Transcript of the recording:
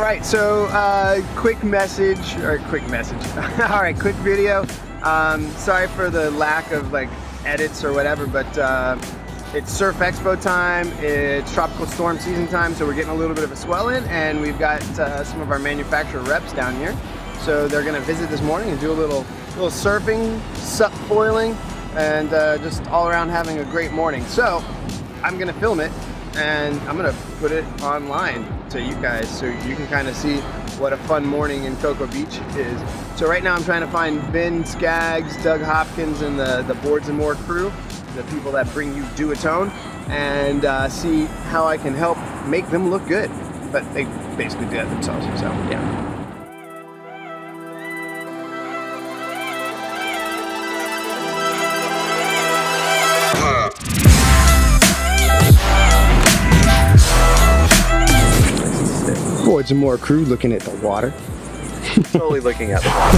right, so quick message. All right, quick video. Sorry for the lack of like edits or whatever, but it's Surf Expo time, it's tropical storm season time, so we're getting a little bit of a swell in, and we've got some of our manufacturer reps down here. So they're gonna visit this morning and do a little surfing, SUP foiling, and just all around having a great morning. So I'm gonna film it and I'm gonna put it online to you guys so you can kind of see what a fun morning in Cocoa Beach is. So right now I'm trying to find Vin Skaggs, Doug Hopkins, and the Boards and More crew, the people that bring you duotone, and see how I can help make them look good. But they basically do that themselves, so yeah. Boards and More crew looking at the water. Slowly looking at the water.